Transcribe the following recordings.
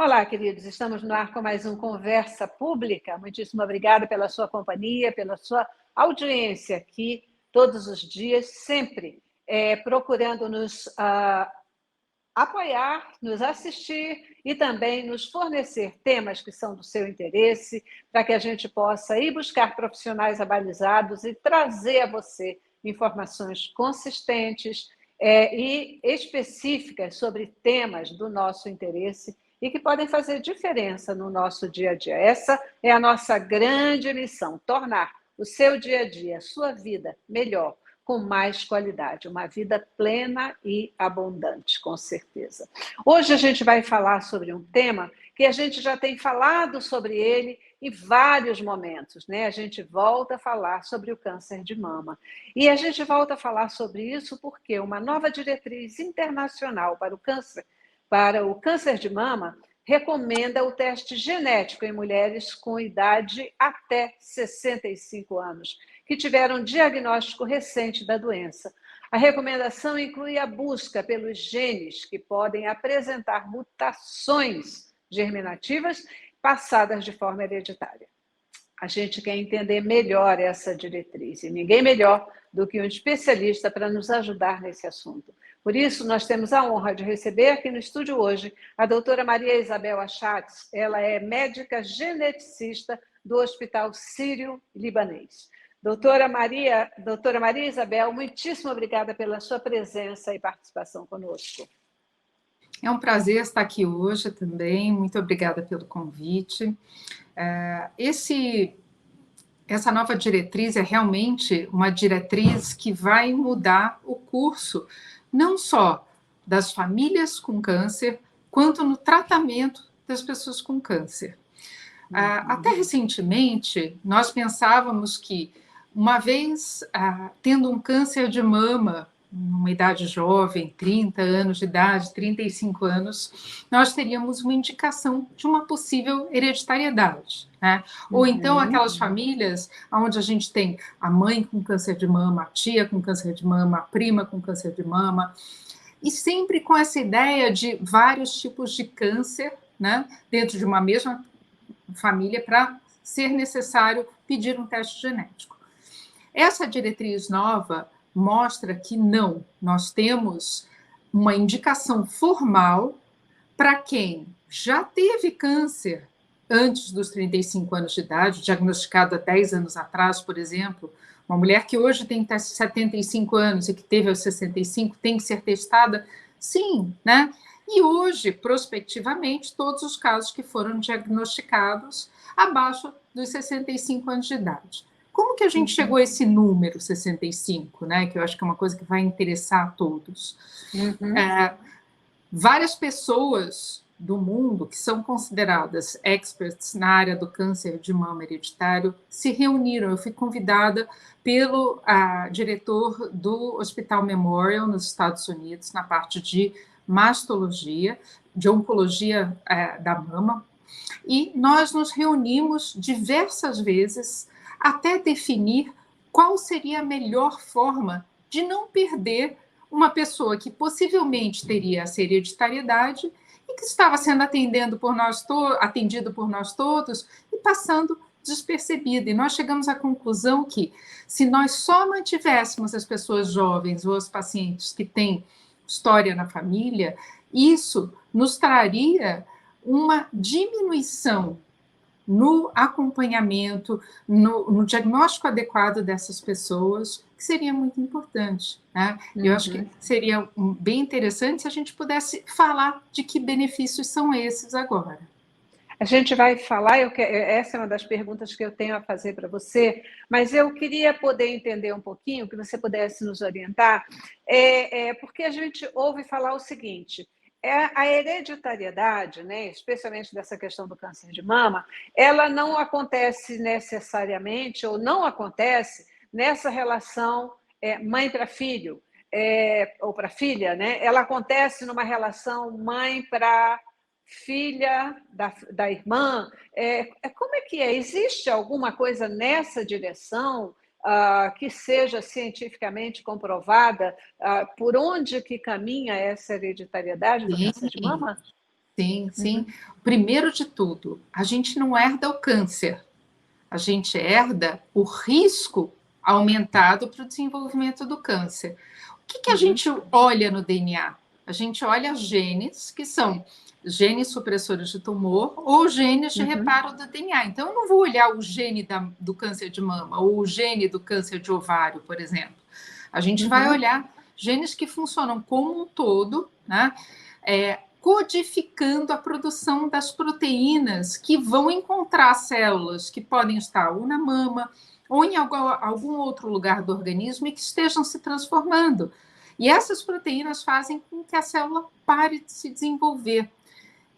Olá, queridos, estamos no ar com mais um Conversa Pública. Muitíssimo obrigada pela sua companhia, pela sua audiência aqui todos os dias, sempre procurando nos apoiar, nos assistir e também nos fornecer temas que são do seu interesse, para que a gente possa ir buscar profissionais abalizados e trazer a você informações consistentes e específicas sobre temas do nosso interesse e que podem fazer diferença no nosso dia a dia. Essa é a nossa grande missão, tornar o seu dia a dia, a sua vida melhor, com mais qualidade, uma vida plena e abundante, com certeza. Hoje a gente vai falar sobre um tema que a gente já tem falado sobre ele em vários momentos, né? A gente volta a falar sobre o câncer de mama. E a gente volta a falar sobre isso porque uma nova diretriz internacional para o câncer de mama recomenda o teste genético em mulheres com idade até 65 anos, que tiveram diagnóstico recente da doença. A recomendação inclui a busca pelos genes que podem apresentar mutações germinativas passadas de forma hereditária. A gente quer entender melhor essa diretriz, e ninguém melhor do que um especialista para nos ajudar nesse assunto. Por isso, nós temos a honra de receber aqui no estúdio hoje a doutora Maria Isabel Achatz. Ela é médica geneticista do Hospital Sírio-Libanês. Doutora Maria Isabel, muitíssimo obrigada pela sua presença e participação conosco. É um prazer estar aqui hoje também, muito obrigada pelo convite. Essa nova diretriz é realmente uma diretriz que vai mudar o curso, não só das famílias com câncer, quanto no tratamento das pessoas com câncer. Até recentemente, nós pensávamos que, uma vez tendo um câncer de mama, numa idade jovem, 30 anos de idade, 35 anos, nós teríamos uma indicação de uma possível hereditariedade, né? Ou então aquelas famílias onde a gente tem a mãe com câncer de mama, a tia com câncer de mama, a prima com câncer de mama, e sempre com essa ideia de vários tipos de câncer, né, dentro de uma mesma família para ser necessário pedir um teste genético. Essa diretriz nova mostra que não, nós temos uma indicação formal para quem já teve câncer antes dos 35 anos de idade, diagnosticado há 10 anos atrás, por exemplo, uma mulher que hoje tem 75 anos e que teve aos 65 tem que ser testada? Sim, né? E hoje, prospectivamente, todos os casos que foram diagnosticados abaixo dos 65 anos de idade. Como que a gente chegou a esse número 65, né? Que eu acho que é uma coisa que vai interessar a todos. Várias pessoas do mundo que são consideradas experts na área do câncer de mama hereditário se reuniram. Eu fui convidada pelo diretor do Hospital Memorial nos Estados Unidos, na parte de mastologia, de oncologia da mama, e nós nos reunimos diversas vezes até definir qual seria a melhor forma de não perder uma pessoa que possivelmente teria essa hereditariedade e que estava sendo atendido por nós todos e passando despercebida. E nós chegamos à conclusão que, se nós só mantivéssemos as pessoas jovens ou os pacientes que têm história na família, isso nos traria uma diminuição no acompanhamento, no diagnóstico adequado dessas pessoas, que seria muito importante, né? Eu acho que seria bem interessante se a gente pudesse falar de que benefícios são esses agora. A gente vai falar, essa é uma das perguntas que eu tenho a fazer para você, mas eu queria poder entender um pouquinho, que você pudesse nos orientar, porque a gente ouve falar o seguinte: a hereditariedade, né, especialmente dessa questão do câncer de mama, ela não acontece necessariamente, ou não acontece nessa relação mãe para filho, ou para filha, né? Ela acontece numa relação mãe para filha da irmã. Como é que é? Existe alguma coisa nessa direção que seja cientificamente comprovada? Por onde que caminha essa hereditariedade do câncer de mama? Sim, sim. Primeiro de tudo, a gente não herda o câncer, a gente herda o risco aumentado para o desenvolvimento do câncer. O que a gente olha no DNA? A gente olha genes, que são genes supressores de tumor ou genes de reparo do DNA. Então, eu não vou olhar o gene do câncer de mama ou o gene do câncer de ovário, por exemplo. A gente vai olhar genes que funcionam como um todo, né? Codificando a produção das proteínas que vão encontrar células que podem estar ou na mama ou em algum outro lugar do organismo e que estejam se transformando. E essas proteínas fazem com que a célula pare de se desenvolver.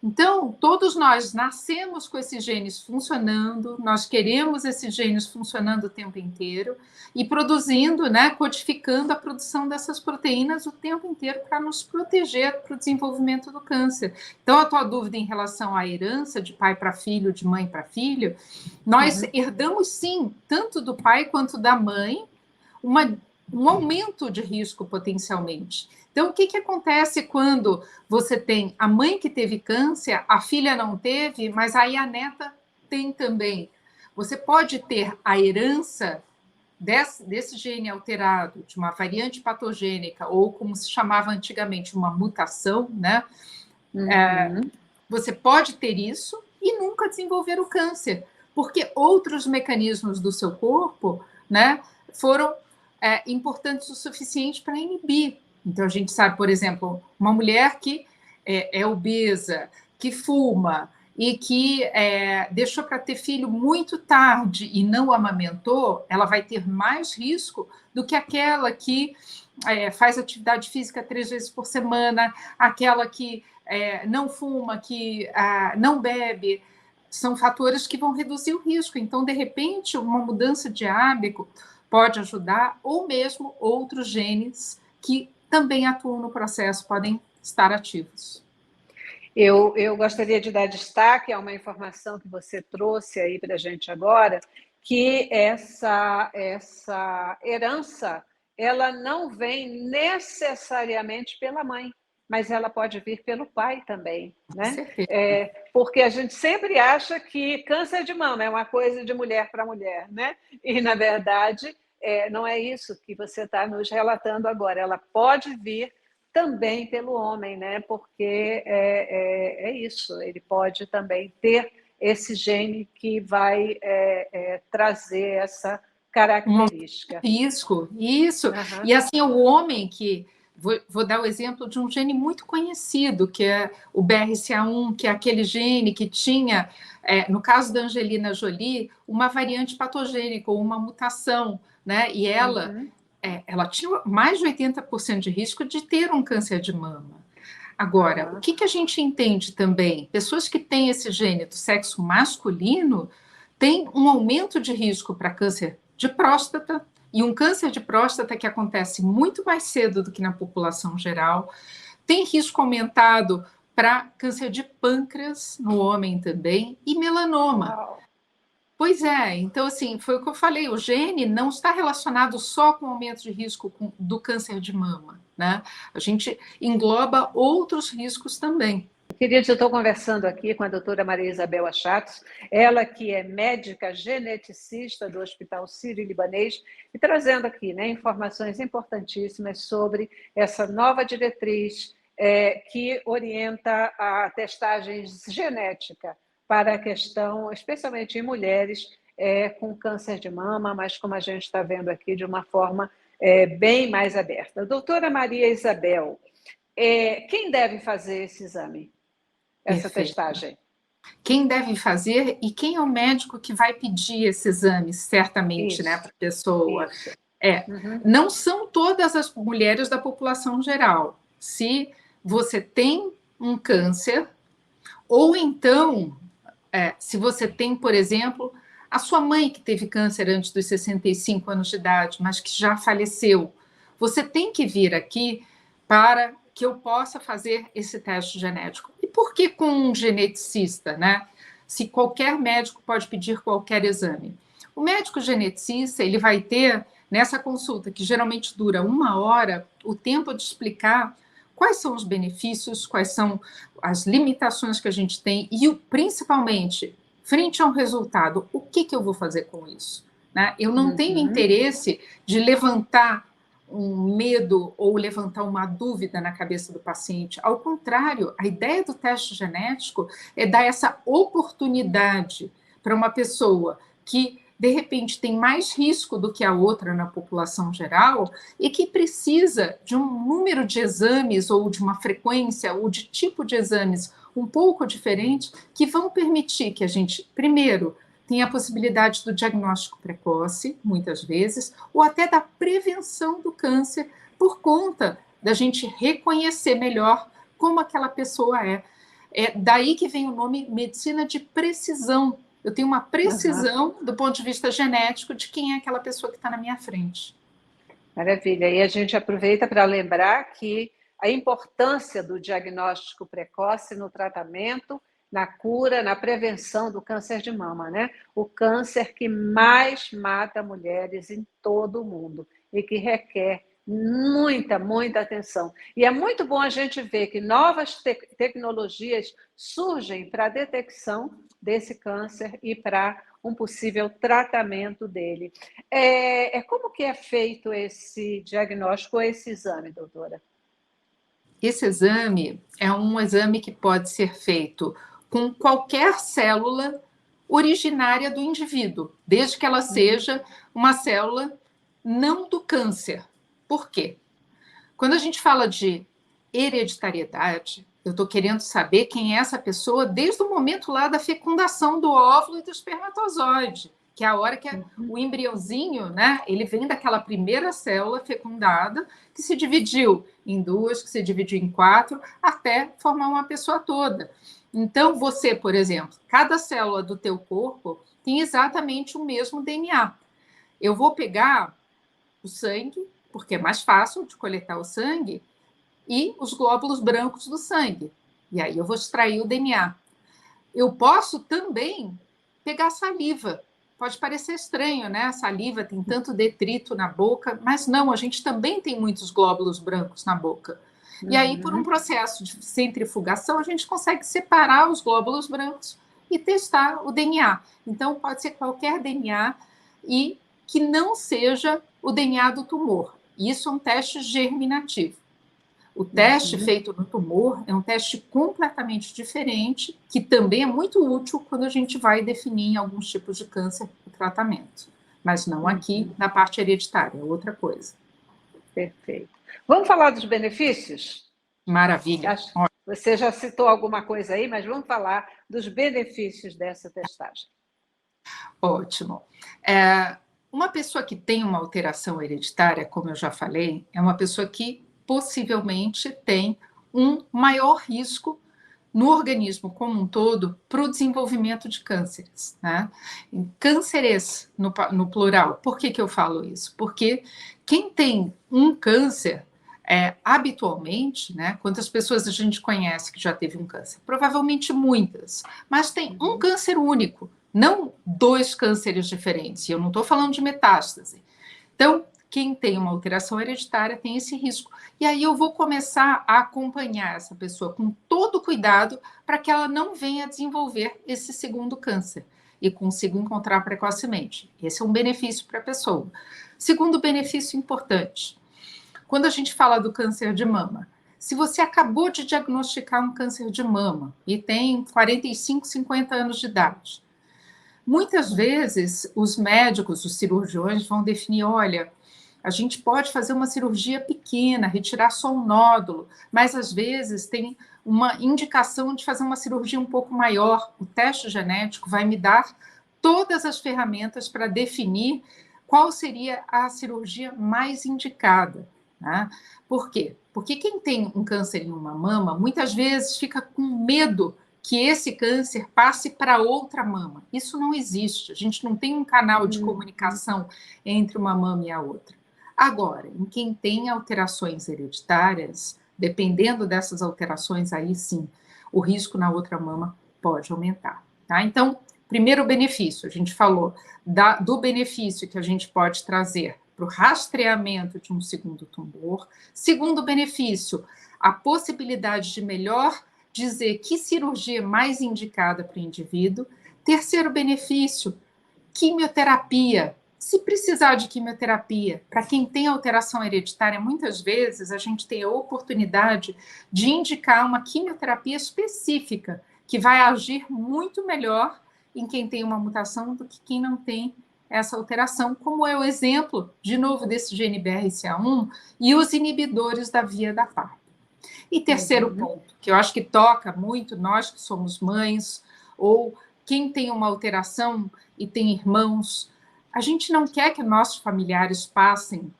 Então, todos nós nascemos com esses genes funcionando, nós queremos esses genes funcionando o tempo inteiro e produzindo, né, codificando a produção dessas proteínas o tempo inteiro para nos proteger para o desenvolvimento do câncer. Então, a tua dúvida em relação à herança de pai para filho, de mãe para filho, nós herdamos sim, tanto do pai quanto da mãe, um aumento de risco potencialmente. Então, o que acontece quando você tem a mãe que teve câncer, a filha não teve, mas aí a neta tem também? Você pode ter a herança desse gene alterado, de uma variante patogênica, ou como se chamava antigamente, uma mutação, né? Você pode ter isso e nunca desenvolver o câncer, porque outros mecanismos do seu corpo, né, foram importantes o suficiente para inibir. Então, a gente sabe, por exemplo, uma mulher que é obesa, que fuma e que deixou para ter filho muito tarde e não amamentou, ela vai ter mais risco do que aquela que faz atividade física 3 vezes por semana, aquela que não fuma, que não bebe. São fatores que vão reduzir o risco. Então, de repente, uma mudança de hábito pode ajudar, ou mesmo outros genes que também atuam no processo podem estar ativos. Eu gostaria de dar destaque a uma informação que você trouxe aí para a gente agora, que essa herança, ela não vem necessariamente pela mãe, mas ela pode vir pelo pai também, né? Porque a gente sempre acha que câncer de mama é uma coisa de mulher para mulher, né? E, na verdade, não é isso que você está nos relatando agora. Ela pode vir também pelo homem, né? Porque é isso, ele pode também ter esse gene que vai trazer essa característica. Risco, isso. E assim, o homem que... Vou dar o exemplo de um gene muito conhecido, que é o BRCA1, que é aquele gene que tinha, no caso da Angelina Jolie, uma variante patogênica, ou uma mutação, né? E ela tinha mais de 80% de risco de ter um câncer de mama. Agora, o que a gente entende também? Pessoas que têm esse gene do sexo masculino têm um aumento de risco para câncer de próstata, e um câncer de próstata que acontece muito mais cedo do que na população geral, tem risco aumentado para câncer de pâncreas no homem também, e melanoma. Uau. Pois é, então assim, foi o que eu falei, o gene não está relacionado só com o aumento de risco do câncer de mama, né? A gente engloba outros riscos também. Queridos, eu estou conversando aqui com a doutora Maria Isabel Achatos, ela que é médica geneticista do Hospital Sírio-Libanês, e trazendo aqui, né, informações importantíssimas sobre essa nova diretriz que orienta a testagem genética para a questão, especialmente em mulheres com câncer de mama, mas como a gente está vendo aqui, de uma forma bem mais aberta. Doutora Maria Isabel, quem deve fazer esse exame? Essa testagem? Quem deve fazer e quem é o médico que vai pedir esse exame, certamente, né, para a pessoa. Não são todas as mulheres da população geral. Se você tem um câncer, ou então, se você tem, por exemplo, a sua mãe que teve câncer antes dos 65 anos de idade, mas que já faleceu, você tem que vir aqui para que eu possa fazer esse teste genético. E por que com um geneticista, né? Se qualquer médico pode pedir qualquer exame. O médico geneticista, ele vai ter, nessa consulta, que geralmente dura 1 hora, o tempo de explicar quais são os benefícios, quais são as limitações que a gente tem e, principalmente, frente a um resultado, o que eu vou fazer com isso? Né? Eu não tenho interesse de levantar um medo ou levantar uma dúvida na cabeça do paciente. Ao contrário, a ideia do teste genético é dar essa oportunidade para uma pessoa que, de repente, tem mais risco do que a outra na população geral e que precisa de um número de exames ou de uma frequência ou de tipo de exames um pouco diferente que vão permitir que a gente, primeiro, tem a possibilidade do diagnóstico precoce, muitas vezes, ou até da prevenção do câncer, por conta da gente reconhecer melhor como aquela pessoa é. É daí que vem o nome medicina de precisão. Eu tenho uma precisão do ponto de vista genético de quem é aquela pessoa que está na minha frente. Maravilha. E a gente aproveita para lembrar que a importância do diagnóstico precoce no tratamento, na cura, na prevenção do câncer de mama, né? O câncer que mais mata mulheres em todo o mundo e que requer muita atenção. E é muito bom a gente ver que novas tecnologias surgem para a detecção desse câncer e para um possível tratamento dele. Como que é feito esse diagnóstico ou esse exame, doutora? Esse exame é um exame que pode ser feito com qualquer célula originária do indivíduo, desde que ela seja uma célula não do câncer. Por quê? Quando a gente fala de hereditariedade, eu estou querendo saber quem é essa pessoa desde o momento lá da fecundação do óvulo e do espermatozoide, que é a hora que o embriãozinho, né, ele vem daquela primeira célula fecundada, que se dividiu em duas, que se dividiu em quatro, até formar uma pessoa toda. Então, você, por exemplo, cada célula do teu corpo tem exatamente o mesmo DNA. Eu vou pegar o sangue, porque é mais fácil de coletar o sangue, e os glóbulos brancos do sangue. E aí eu vou extrair o DNA. Eu posso também pegar saliva. Pode parecer estranho, né? A saliva tem tanto detrito na boca, mas não, a gente também tem muitos glóbulos brancos na boca. E aí, por um processo de centrifugação, a gente consegue separar os glóbulos brancos e testar o DNA. Então, pode ser qualquer DNA e que não seja o DNA do tumor. Isso é um teste germinativo. O teste feito no tumor é um teste completamente diferente, que também é muito útil quando a gente vai definir em alguns tipos de câncer o tratamento. Mas não aqui na parte hereditária, é outra coisa. Perfeito. Vamos falar dos benefícios? Maravilha. Você já citou alguma coisa aí, mas vamos falar dos benefícios dessa testagem. Ótimo. Uma pessoa que tem uma alteração hereditária, como eu já falei, é uma pessoa que possivelmente tem um maior risco no organismo como um todo para o desenvolvimento de cânceres, né? Cânceres no plural. Por que eu falo isso? Porque quem tem um câncer, habitualmente, né? Quantas pessoas a gente conhece que já teve um câncer? Provavelmente muitas, mas tem um câncer único, não dois cânceres diferentes. E eu não estou falando de metástase. Então, quem tem uma alteração hereditária tem esse risco. E aí eu vou começar a acompanhar essa pessoa com todo cuidado para que ela não venha a desenvolver esse segundo câncer e consiga encontrar precocemente. Esse é um benefício para a pessoa. Segundo benefício importante, quando a gente fala do câncer de mama, se você acabou de diagnosticar um câncer de mama e tem 45, 50 anos de idade, muitas vezes os médicos, os cirurgiões vão definir, olha, a gente pode fazer uma cirurgia pequena, retirar só um nódulo, mas às vezes tem uma indicação de fazer uma cirurgia um pouco maior. O teste genético vai me dar todas as ferramentas para definir qual seria a cirurgia mais indicada, né? Por quê? Porque quem tem um câncer em uma mama, muitas vezes fica com medo que esse câncer passe para outra mama. Isso não existe. A gente não tem um canal de comunicação entre uma mama e a outra. Agora, em quem tem alterações hereditárias, dependendo dessas alterações, aí sim, o risco na outra mama pode aumentar. Tá? Então, primeiro benefício, a gente falou do benefício que a gente pode trazer para o rastreamento de um segundo tumor. Segundo benefício, a possibilidade de melhor dizer que cirurgia é mais indicada para o indivíduo. Terceiro benefício, quimioterapia. Se precisar de quimioterapia, para quem tem alteração hereditária, muitas vezes a gente tem a oportunidade de indicar uma quimioterapia específica, que vai agir muito melhor em quem tem uma mutação do que quem não tem essa alteração, como é o exemplo, de novo, desse GNBRCA1 e os inibidores da via da PARP. E terceiro ponto, que eu acho que toca muito nós que somos mães, ou quem tem uma alteração e tem irmãos, a gente não quer que nossos familiares passem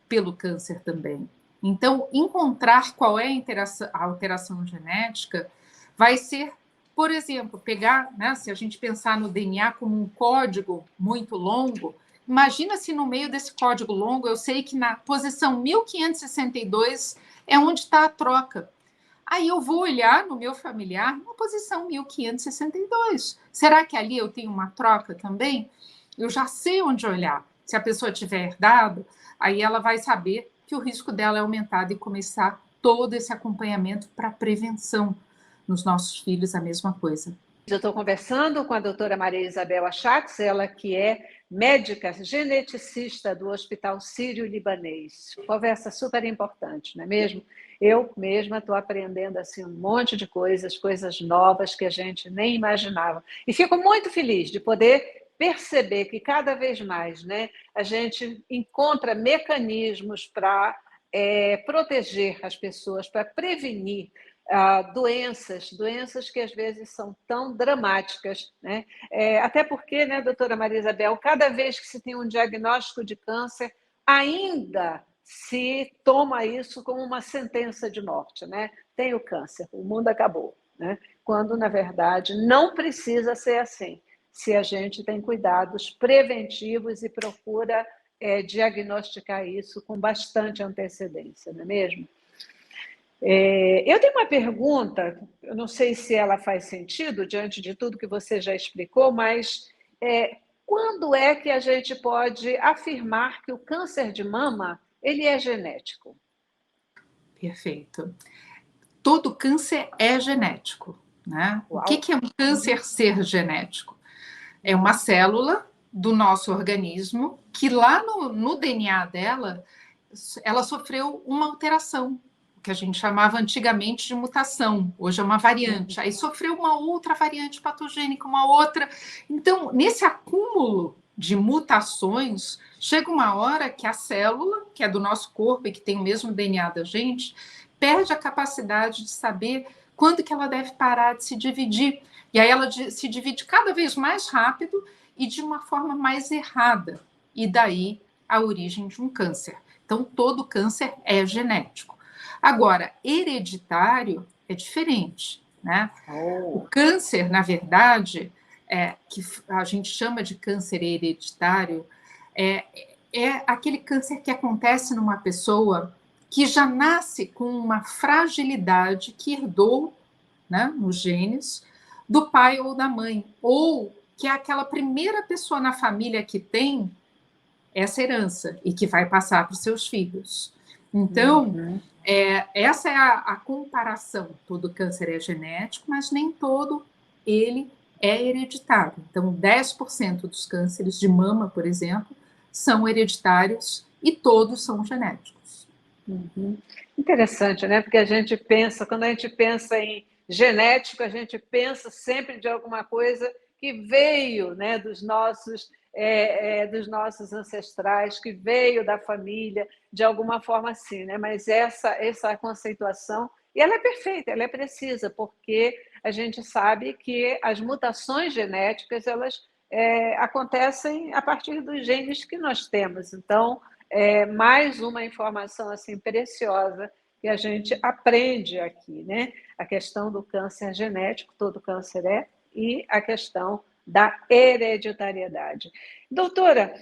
pelo câncer também. Então, encontrar qual é a alteração genética vai ser, por exemplo, pegar, né, se a gente pensar no DNA como um código muito longo, imagina se no meio desse código longo eu sei que na posição 1562 é onde está a troca. Aí eu vou olhar no meu familiar na posição 1562. Será que ali eu tenho uma troca também? Eu já sei onde olhar. Se a pessoa tiver herdado, aí ela vai saber que o risco dela é aumentado e começar todo esse acompanhamento para prevenção nos nossos filhos, a mesma coisa. Eu estou conversando com a doutora Maria Isabel Achatz, ela que é médica geneticista do Hospital Sírio-Libanês. Conversa super importante, não é mesmo? Eu mesma estou aprendendo assim, um monte de coisas novas que a gente nem imaginava. E fico muito feliz de poder perceber que cada vez mais, né, a gente encontra mecanismos para proteger as pessoas, para prevenir doenças que às vezes são tão dramáticas, né? Até porque, né, doutora Maria Isabel, cada vez que se tem um diagnóstico de câncer, ainda se toma isso como uma sentença de morte, né? Tem o câncer, o mundo acabou, né? Quando, na verdade, não precisa ser assim, se a gente tem cuidados preventivos e procura diagnosticar isso com bastante antecedência, não é mesmo? Eu tenho uma pergunta, eu não sei se ela faz sentido diante de tudo que você já explicou, mas quando é que a gente pode afirmar que o câncer de mama ele é genético? Perfeito. Todo câncer é genético, né? Uau. O que é um câncer ser genético? É uma célula do nosso organismo que lá no DNA dela, ela sofreu uma alteração, que a gente chamava antigamente de mutação, hoje é uma variante. Aí sofreu uma outra variante patogênica, uma outra. Então, nesse acúmulo de mutações, chega uma hora que a célula, que é do nosso corpo e que tem o mesmo DNA da gente, perde a capacidade de saber quando que ela deve parar de se dividir. E aí ela se divide cada vez mais rápido e de uma forma mais errada. E daí a origem de um câncer. Então, todo câncer é genético. Agora, hereditário é diferente, né? O câncer, na verdade, que a gente chama de câncer hereditário, é aquele câncer que acontece numa pessoa que já nasce com uma fragilidade que herdou, né, nos genes do pai ou da mãe, ou que é aquela primeira pessoa na família que tem essa herança e que vai passar para os seus filhos. Então, essa é a comparação. Todo câncer é genético, mas nem todo ele é hereditário. Então, 10% dos cânceres de mama, por exemplo, são hereditários e todos são genéticos. Interessante, né? Porque a gente pensa, quando a gente pensa em genético, a gente pensa sempre de alguma coisa que veio, né, dos nossos ancestrais, que veio da família, de alguma forma assim, né? Mas essa conceituação, e ela é perfeita, ela é precisa, porque a gente sabe que as mutações genéticas, elas acontecem a partir dos genes que nós temos. Então, mais uma informação assim preciosa que a gente aprende aqui, né? A questão do câncer genético, todo câncer e a questão da hereditariedade. Doutora,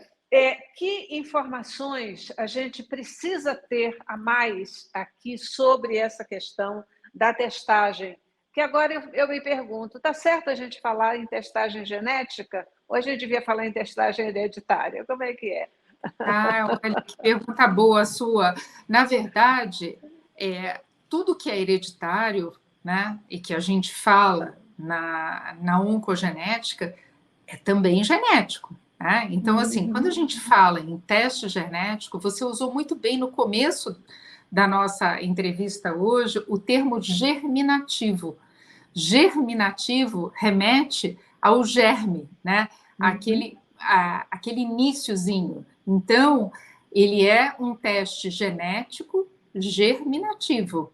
que informações a gente precisa ter a mais aqui sobre essa questão da testagem? Que agora eu me pergunto, está certo a gente falar em testagem genética ou a gente devia falar em testagem hereditária? Como é que é? Olha, que pergunta boa a sua. Na verdade, tudo que é hereditário, né, e que a gente fala na oncogenética é também genético. Né? Então, assim, quando a gente fala em teste genético, você usou muito bem no começo da nossa entrevista hoje o termo germinativo. Germinativo remete ao germe, né? Aquele iniciozinho. Então, ele é um teste genético germinativo,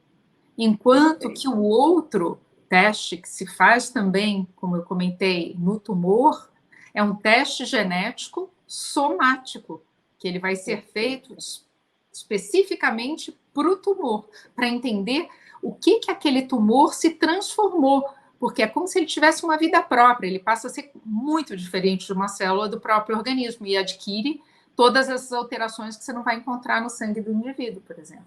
enquanto que o outro teste que se faz também, como eu comentei, no tumor, é um teste genético somático, que ele vai ser feito especificamente para o tumor, para entender o que aquele tumor se transformou, porque é como se ele tivesse uma vida própria, ele passa a ser muito diferente de uma célula do próprio organismo e adquire todas essas alterações que você não vai encontrar no sangue do indivíduo, por exemplo.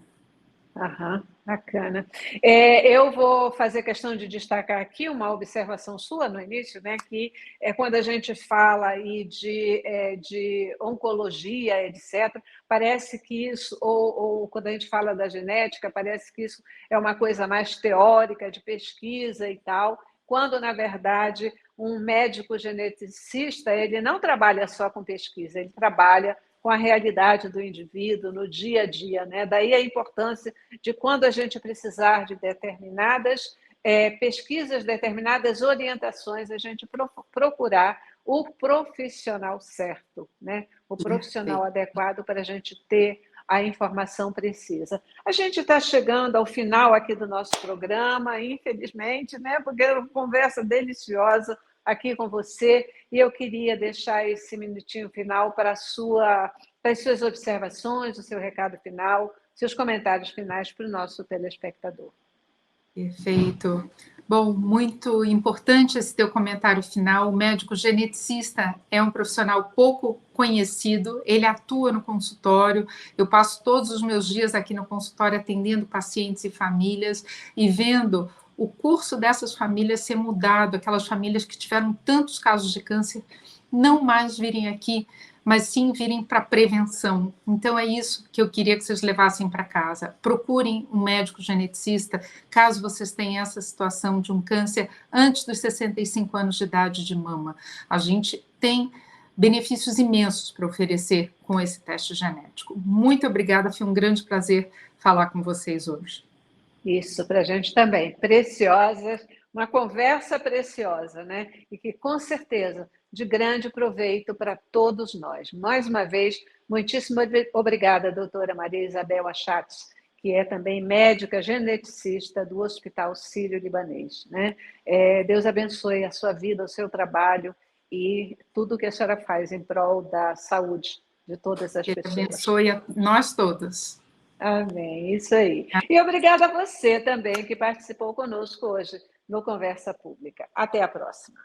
Aham, bacana. Eu vou fazer questão de destacar aqui uma observação sua no início, né, que quando a gente fala aí de oncologia, etc., parece que isso, ou quando a gente fala da genética, parece que isso é uma coisa mais teórica, de pesquisa e tal, quando, na verdade, um médico geneticista, ele não trabalha só com pesquisa, ele trabalha com a realidade do indivíduo no dia a dia, né? Daí a importância de quando a gente precisar de determinadas pesquisas, determinadas orientações, a gente procurar o profissional certo, né? O profissional adequado para a gente ter a informação precisa. A gente está chegando ao final aqui do nosso programa, infelizmente, né? Porque é uma conversa deliciosa aqui com você, e eu queria deixar esse minutinho final para as suas observações, o seu recado final, seus comentários finais para o nosso telespectador. Perfeito. Bom, muito importante esse teu comentário final. O médico geneticista é um profissional pouco conhecido, ele atua no consultório, eu passo todos os meus dias aqui no consultório atendendo pacientes e famílias e vendo o curso dessas famílias ser mudado, aquelas famílias que tiveram tantos casos de câncer não mais virem aqui, mas sim virem para prevenção. Então é isso que eu queria que vocês levassem para casa. Procurem um médico geneticista, caso vocês tenham essa situação de um câncer antes dos 65 anos de idade de mama. A gente tem benefícios imensos para oferecer com esse teste genético. Muito obrigada, foi um grande prazer falar com vocês hoje. Isso, para a gente também. Preciosas, uma conversa preciosa, né? E que, com certeza, de grande proveito para todos nós. Mais uma vez, muitíssimo obrigada, doutora Maria Isabel Achatz, que é também médica geneticista do Hospital Sírio-Libanês. Né? Deus abençoe a sua vida, o seu trabalho e tudo que a senhora faz em prol da saúde de todas as pessoas. Deus abençoe a nós todos. Amém, isso aí. E obrigada a você também que participou conosco hoje no Conversa Pública. Até a próxima.